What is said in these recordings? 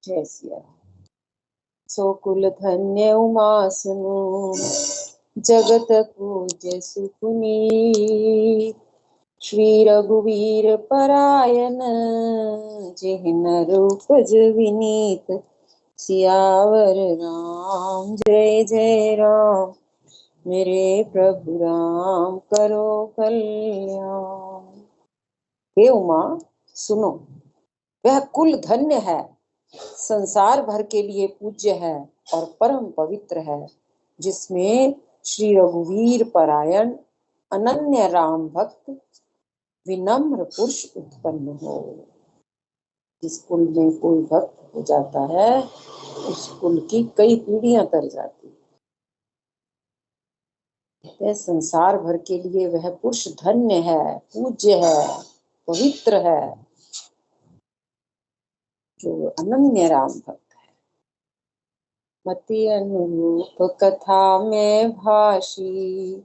जय सिया। सो कुल धन्य उमा सुनो, जगत पूज्य सुपुनीत। श्री रघुवीर परायण, जिन रूपज विनीत। सियावर राम जय जय राम, मेरे प्रभु राम करो कल्याण। हे उमा सुनो, वह कुल धन्य है, संसार भर के लिए पूज्य है और परम पवित्र है, जिसमें श्री रघुवीर परायण अनन्य राम भक्त विनम्र पुरुष उत्पन्न हो। जिस कुल में कोई भक्त हो जाता है, उस कुल की कई पीढ़ियां तर जाती है। संसार भर के लिए वह पुरुष धन्य है, पूज्य है, पवित्र है, जो अनन्य राम भक्त है। मति अनुरूप कथा में भाषी,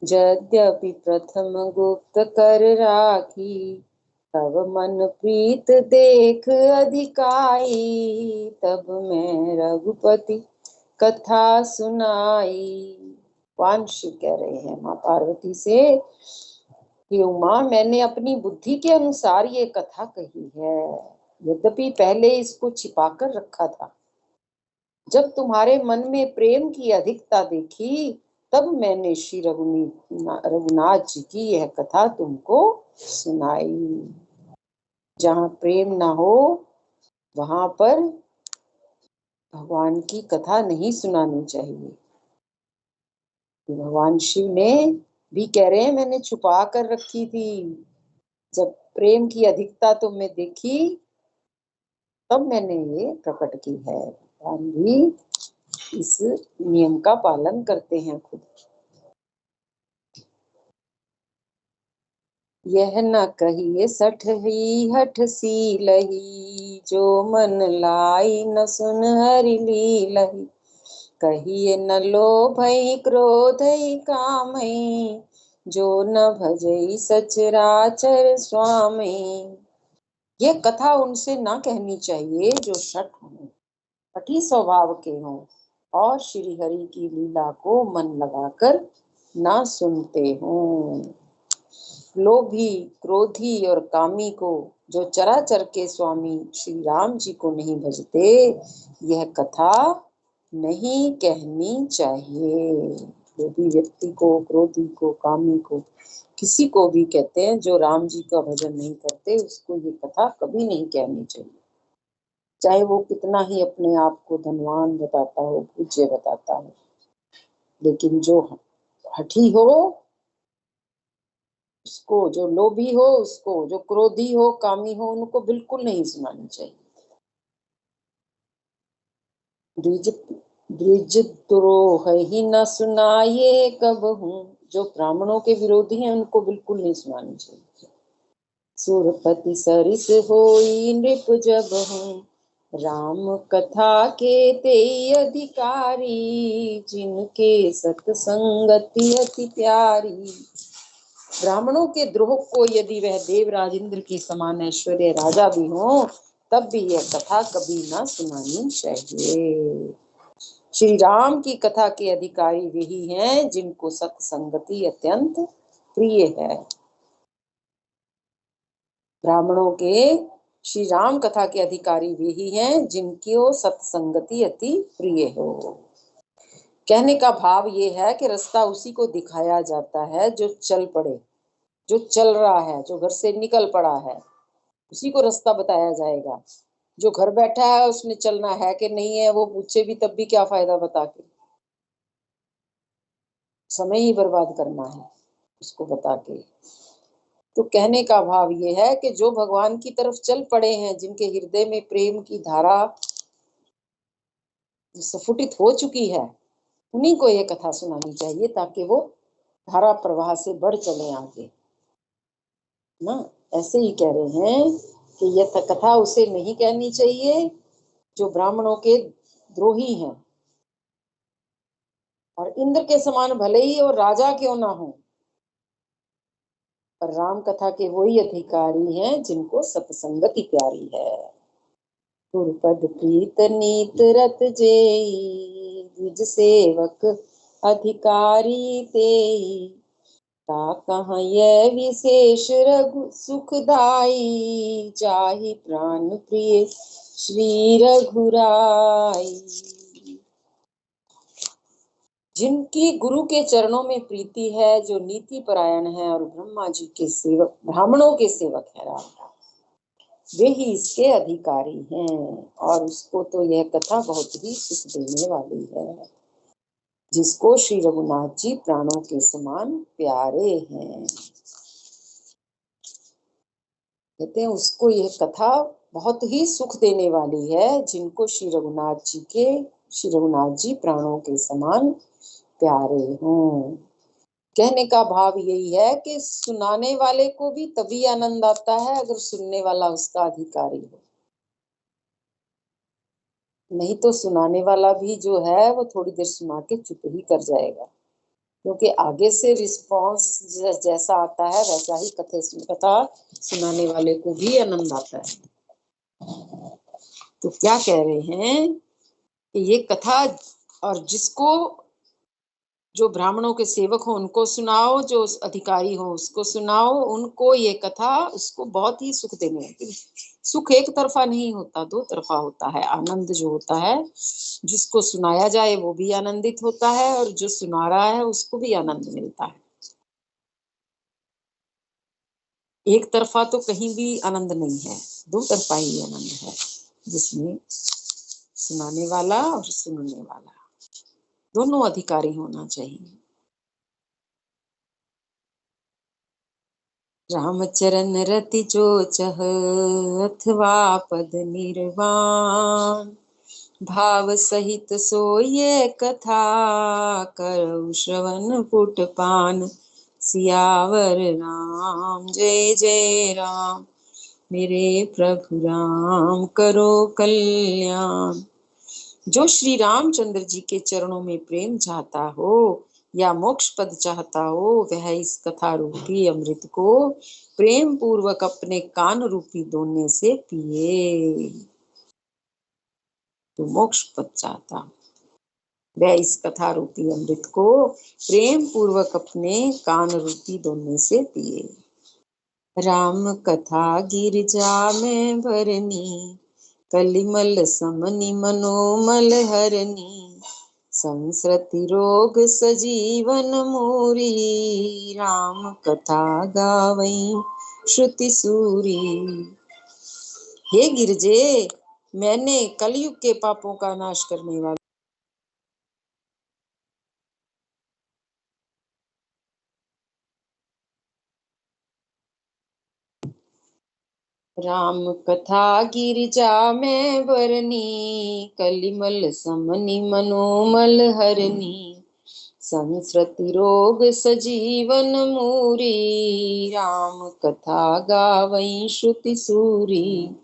यद्यपि प्रथम गुप्त कर राखी। तब मन प्रीत देख अधिकाई, तब मैं रघुपति कथा सुनाई। वांशी कह रहे हैं माँ पार्वती से कि उमा, मैंने अपनी बुद्धि के अनुसार ये कथा कही है, यद्यपि पहले इसको छिपाकर रखा था। जब तुम्हारे मन में प्रेम की अधिकता देखी, तब मैंने श्री रघुनाथ जी की यह कथा तुमको सुनाई। जहाँ प्रेम ना हो, वहां पर भगवान की कथा नहीं सुनानी चाहिए। भगवान शिव ने भी कह रहे हैं, मैंने छुपा कर रखी थी। जब प्रेम की अधिकता तुमने देखी, तब मैंने ये प्रकट की है। भगवान भी इस नियम का पालन करते हैं खुद। यह न कहिए सठ ही हठ सी लही, जो मन लाई न सुन हरि लीलही। कहिए न लोभई क्रोधई कामई, जो न भजई सचराचर स्वामी। ये कथा उनसे ना कहनी चाहिए जो शठ हों, हठी स्वभाव के हों और श्री हरि की लीला को मन लगाकर ना सुनते हों। लोभी, क्रोधी और कामी को, जो चराचर के स्वामी श्री राम जी को नहीं भजते, यह कथा नहीं कहनी चाहिए। लोभी व्यक्ति को, क्रोधी को, कामी को, किसी को भी कहते हैं जो राम जी का भजन नहीं करते, उसको ये कथा कभी नहीं कहनी चाहिए। चाहे वो कितना ही अपने आप को धनवान बताता हो, पूज्य बताता हो, लेकिन जो हठी हो उसको, जो लोभी हो उसको, जो क्रोधी हो, कामी हो, उनको बिल्कुल नहीं सुनानी चाहिए। द्विजद्रोह ही न सुनाये कब हूँ, जो ब्राह्मणों के विरोधी हैं उनको बिल्कुल नहीं सुनानी चाहिए। सुरपति सरिस होई नृप जब हूँ, राम कथा के ते अधिकारी। जिनके सत्संगति अति प्यारी। ब्राह्मणों के द्रोह को यदि वह देवराज इंद्र की समान ऐश्वर्य राजा भी हो, तब भी यह कथा कभी ना सुनानी चाहिए। श्री राम की कथा के अधिकारी वही हैं जिनको सत्संगति अत्यंत प्रिय है। ब्राह्मणों के श्री राम कथा के अधिकारी वही हैं जिनकी सत्संगति अति प्रिय हो। कहने का भाव ये है कि रास्ता उसी को दिखाया जाता है जो चल पड़े, जो चल रहा है, जो घर से निकल पड़ा है, उसी को रास्ता बताया जाएगा। जो घर बैठा है उसने चलना है कि नहीं है वो पूछे भी तब भी क्या फायदा बता के, समय ही बर्बाद करना है उसको बता के। तो कहने का भाव ये है कि जो भगवान की तरफ चल पड़े हैं, जिनके हृदय में प्रेम की धारा स्फुटित हो चुकी है, उन्हीं को ये कथा सुनानी चाहिए ताकि वो धारा प्रवाह से बढ़ चले आगे ना। ऐसे ही कह रहे हैं कि यह कथा उसे नहीं कहनी चाहिए जो ब्राह्मणों के द्रोही हैं, और इंद्र के समान भले ही और राजा क्यों ना हो, पर राम कथा के वही अधिकारी हैं जिनको सत्संगति प्यारी है। गुरुपद प्रीत नीत रत जेई, द्विज सेवक अधिकारी तेई। ता कहाँ यह विशेष रघु सुखदाई, जाहि प्राण प्रिय श्री रघुराई। जिनकी गुरु के चरणों में प्रीति है, जो नीति परायण है और ब्रह्मा जी के सेवक, ब्राह्मणों के सेवक है राम, वे ही इसके अधिकारी हैं। और उसको तो यह कथा बहुत ही सुख देने वाली है, जिसको श्री रघुनाथ जी प्राणों के समान प्यारे हैं। कहते हैं उसको यह कथा बहुत ही सुख देने वाली है, जिनको श्री रघुनाथ जी प्राणों के समान प्यारे हों। कहने का भाव यही है कि सुनाने वाले को भी तभी आनंद आता है अगर सुनने वाला उसका अधिकारी हो, नहीं तो सुनाने वाला भी जो है वो थोड़ी देर सुना के चुप ही कर जाएगा, क्योंकि आगे से रिस्पॉन्स जैसा आता है वैसा ही कथा सुनाने वाले को भी आनंद आता है। तो क्या कह रहे हैं कि ये कथा, और जिसको, जो ब्राह्मणों के सेवक हो उनको सुनाओ, जो अधिकारी हो उसको सुनाओ, उनको ये कथा उसको बहुत ही सुख देने लगती। सुख एक तरफा नहीं होता, दो तरफा होता है। आनंद जो होता है, जिसको सुनाया जाए वो भी आनंदित होता है और जो सुना रहा है उसको भी आनंद मिलता है। एक तरफा तो कहीं भी आनंद नहीं है, दो तरफा ही आनंद है, जिसमें सुनाने वाला और सुनने वाला दोनों अधिकारी होना चाहिए। रामचरण रति जो चह, अथवा पद निर्वाण, भाव सहित सोये कथा, करऊ श्रवण पुटपान। सियावर राम जय जय राम, मेरे प्रभु राम करो कल्याण। जो श्री रामचंद्र जी के चरणों में प्रेम चाहता हो या मोक्ष पद चाहता हो, वह इस कथा रूपी अमृत को प्रेम पूर्वक अपने कान रूपी दोने से पिए। तो मोक्ष पद चाहता, वह इस कथा रूपी अमृत को प्रेम पूर्वक अपने कान रूपी दोने से पिए। राम कथा गिरजा में भरनी, कलिमल समनि मनोमल हरनी। संसृति रोग सजीवन मोरी, राम कथा गावई श्रुति सूरी। हे गिरजे, मैंने कलयुग के पापों का नाश करने वाली राम कथा गिरजा में बरनी, कलिमल समनि मनोमल हरनी। संसृति रोग सजीवन मूरी, राम कथा गावई श्रुति सूरी।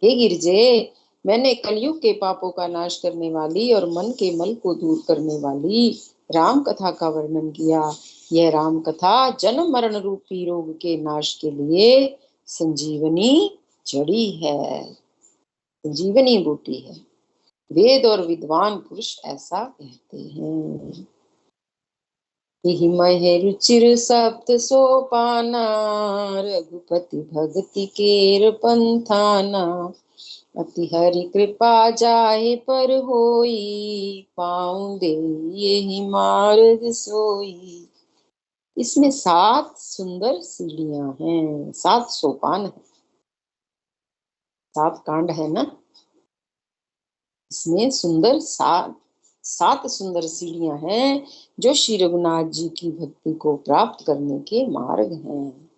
हे गिरजे, मैंने कलयुग के पापों का नाश करने वाली और मन के मल को दूर करने वाली राम कथा का वर्णन किया। यह राम कथा जन्म मरण रूपी रोग के नाश के लिए संजीवनी जड़ी है, संजीवनी बूटी है। वेद और विद्वान पुरुष ऐसा कहते हैं। यही महे रुचिर सप्त सोपाना, रघुपति भक्ति केर पंथाना। अति हरि कृपा जाहे पर होई, पाऊं दे यही मार्ग सोई। इसमें 7 सुंदर सीढ़ियां हैं, 7 सोपान है, 7 कांड है ना। इसमें सुंदर 7 सुंदर सीढ़ियां हैं, जो श्री रघुनाथ जी की भक्ति को प्राप्त करने के मार्ग हैं।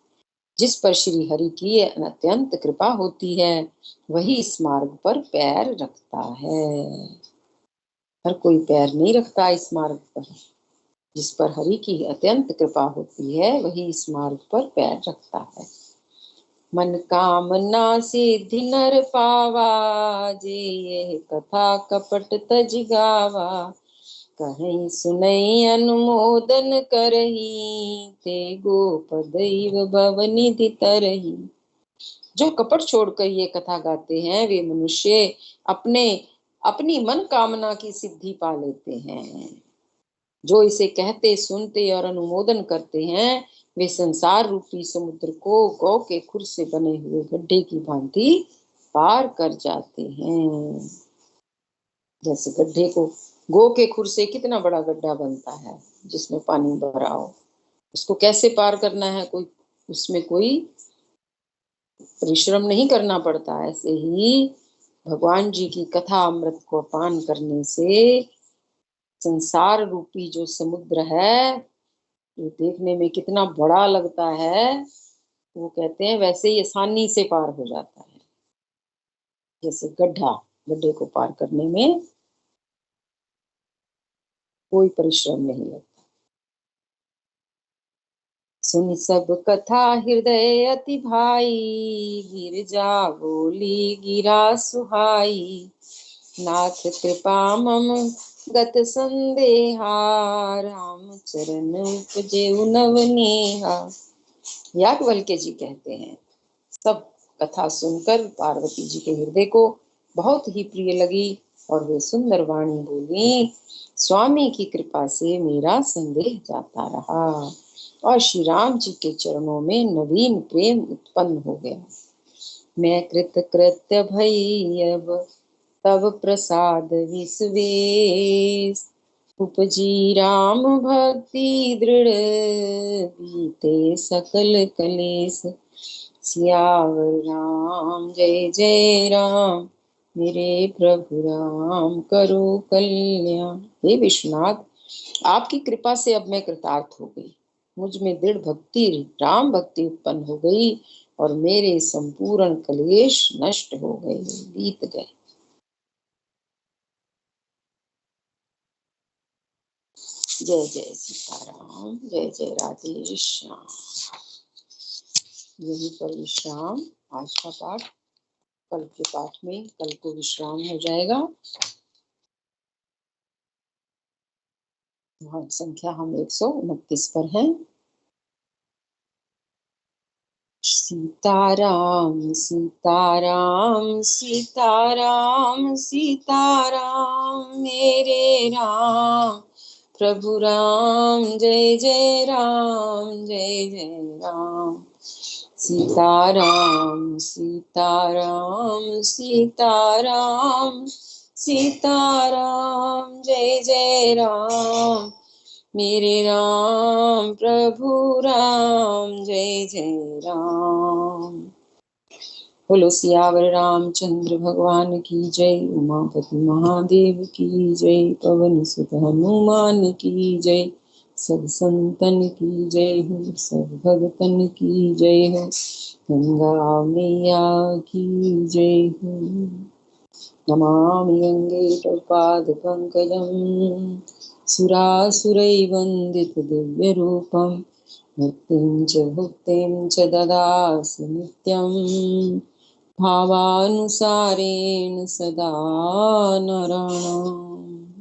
जिस पर श्री हरि की अत्यंत कृपा होती है, वही इस मार्ग पर पैर रखता है। हर कोई पैर नहीं रखता इस मार्ग पर। जिस पर हरि की अत्यंत कृपा होती है, वही इस मार्ग पर पैर रखता है। मन कामना सिद्धि नर पावा, जे यह कथा कपट तज गावा। कहीं सुनई अनुमोदन करही, ते गोपदैव भव निधि तरही। जो कपट छोड़कर ये कथा गाते हैं वे मनुष्य अपने अपनी मन कामना की सिद्धि पा लेते हैं। जो इसे कहते सुनते और अनुमोदन करते हैं वे संसार रूपी समुद्र को गौ के खुर से बने हुए गड्ढे की भांति पार कर जाते हैं। जैसे गड्ढे को गौ के खुर से कितना बड़ा गड्ढा बनता है जिसमें पानी भरा हो, उसको कैसे पार करना है, कोई उसमें कोई परिश्रम नहीं करना पड़ता। ऐसे ही भगवान जी की कथा अमृत को पान करने से संसार रूपी जो समुद्र है, जो देखने में कितना बड़ा लगता है, वो कहते हैं वैसे ही आसानी से पार हो जाता है। जैसे गड्ढे को पार करने में कोई परिश्रम नहीं लगता। सुन सब कथा हृदय अति भाई, गिरजा बोली गिरा सुहाई, नाथ कृपा मम गत संदेहा, राम चरण उपजे नवनेहा। याज्ञवल्क्य जी कहते हैं सब कथा सुनकर पार्वती जी के हृदय को बहुत ही प्रिय लगी और वे सुंदर वाणी बोली, स्वामी की कृपा से मेरा संदेह जाता रहा और श्री राम जी के चरणों में नवीन प्रेम उत्पन्न हो गया। मैं कृतकृत्य भई अब तब प्रसाद विश्वेश, उपजी राम भक्ति दृढ़, बीते सकल कलेश। सियावर राम जय जय राम, मेरे प्रभु राम करो कल्याण। हे विश्वनाथ, आपकी कृपा से अब मैं कृतार्थ हो गई, मुझ में दृढ़ भक्ति राम भक्ति उत्पन्न हो गई और मेरे संपूर्ण कलेश नष्ट हो गए, बीत गए। जय जय सीताराम, जय जय राधे श्याम। यही पर विश्राम आज का पाठ, कल के पाठ में कल को विश्राम हो जाएगा। वहाँ संख्या हम 129 पर हैं। सीताराम सीताराम सीताराम सीताराम, मेरे राम प्रभु राम जय जय राम, जय जय राम। सीताराम सीताराम सीताराम सीताराम, जय जय राम, मेरे राम प्रभु राम जय जय राम। बोलो सियावर रामचंद्र भगवान की जय, उमापति महादेव की जय, पवन सुत हनुमान की जय, सब संतन की जय हो, सब भगतन की जय हो, गंगा मैया की जय हो। नमामि गंगे तव पाद पंकजं, सुरासुरैर्वन्दित दिव्यरूपं, मुक्तिं च भुक्तिं च ददासि नित्यं, भावानुसारेण सदा नराणाम्।